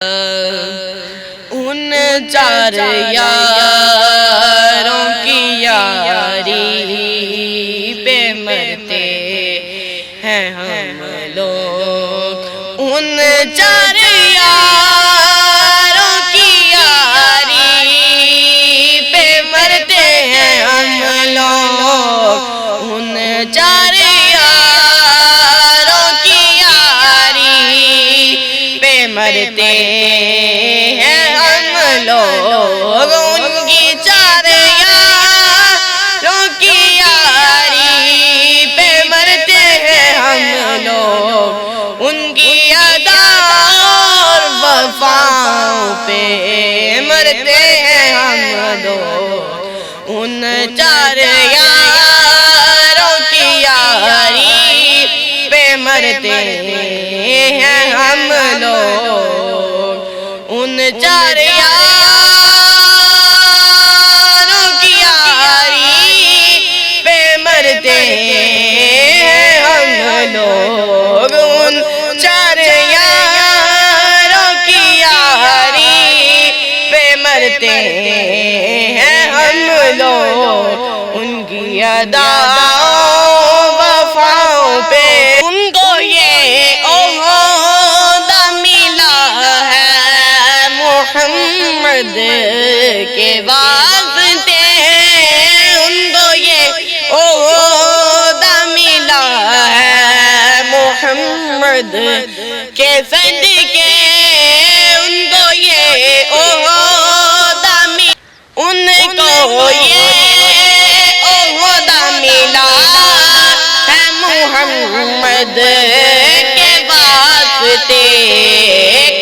ان چار یاروں کی یاری پہ مرتے ہیں ہم لوگ، ان چار یاروں کی یاری پہ مرتے ہیں ہم لوگ، ان چار یاروں کی یاری پہ مرتے ہیں ہم لوگ، ان کی چار یاروں کی یاری پہ مرتے ہیں ہم لوگ، ان کی ادا اور وفاؤں پہ مرتے ہیں ہم لوگ، ان چار یاروں کی یاری پہ مرتے ہیں ہم لوگ، ان چار یاروں کی یاری پہ مرتے ہیں ہم لوگ، ان چار یاروں کی یاری پہ مرتے ہیں ہم لوگ، ان کی ادا وفاؤں پہ ان کو یہ عہدہ ملا ہے محمد کے واسطے، ان کو یہ عہدہ ملا ہے محمد کے صدقے، ان کو یہ عہدہ ملا، ان کو یہ عہدہ ملا ہے محمد کے واسطے،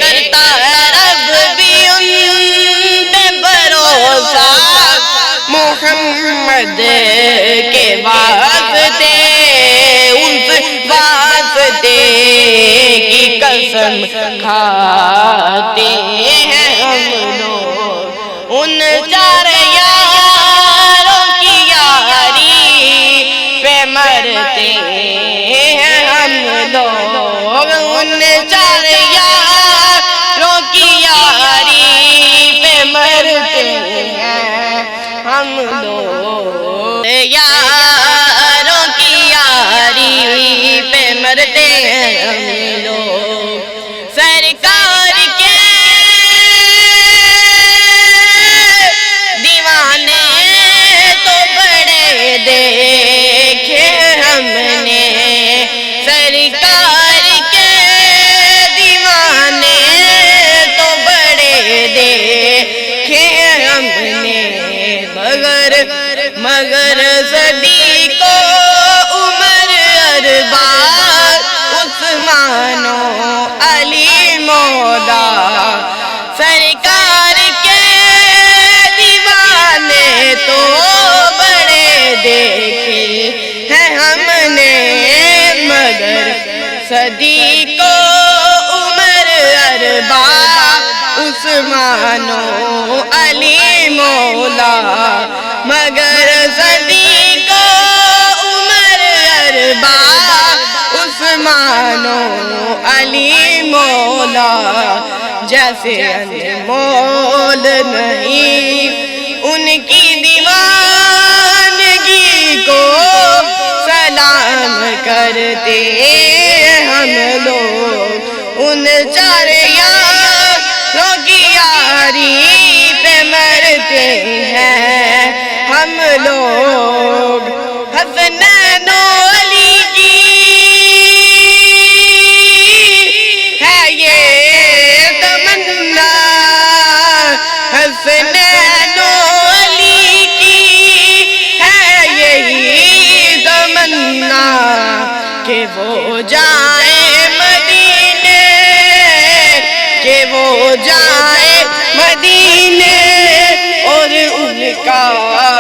کرتا ہے رب بھی ان پہ بھروسہ محمد کے واسطے، اس واسطے کی قسم کھاتے ہیں ہم لوگ، ان چار یاروں کی یاری پہ مرتے ہیں ہم لوگ، ان چار یاروں کی یاری پہ مرتے ہیں ہم لوگ، یاروں کی یاری پہ مرتے ہیں ہم لوگ، سرکار کے دیوانے تو بڑے دیکھے ہم نے، سرکار کے دیوانے تو بڑے دیکھے ہم نے، مگر صدیق و عمر ارباب عثمان و علی مولا، سرکار کے دیوانے تو بڑے دیکھے ہیں ہم نے، مگر صدیق و عمر ارباب عثمان و علی مولا، مگر صدیق و عمر ارباب عثمان و علی مولا، جیسے انمول نہیں ان کی دیوانگی کو سلام کرتے ہم لوگ، ان چار یاروں کی یاری پہ مرتے ہیں ہم لوگ، حسنین و علی کی ہے یہ تمنا، حسنین و علی کی ہے یہی تمنا کہ وہ جائیں مدینے، کہ وہ جائیں مدینے اور ان کا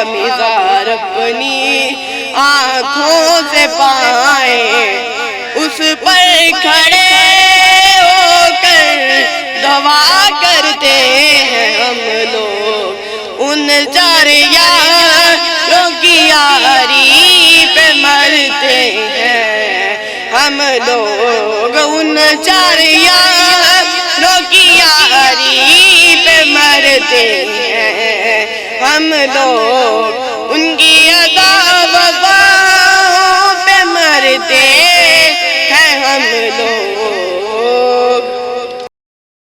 مزار اپنی آنکھوں سے پائیں، اس پر کھڑے ہو کر دعا کرتے ہیں ہم لوگ، ان چار یاروں کی یاری پہ مرتے ہیں ہم لوگ، ان چار یاروں کی یاری ہم لوگ ان کی ادا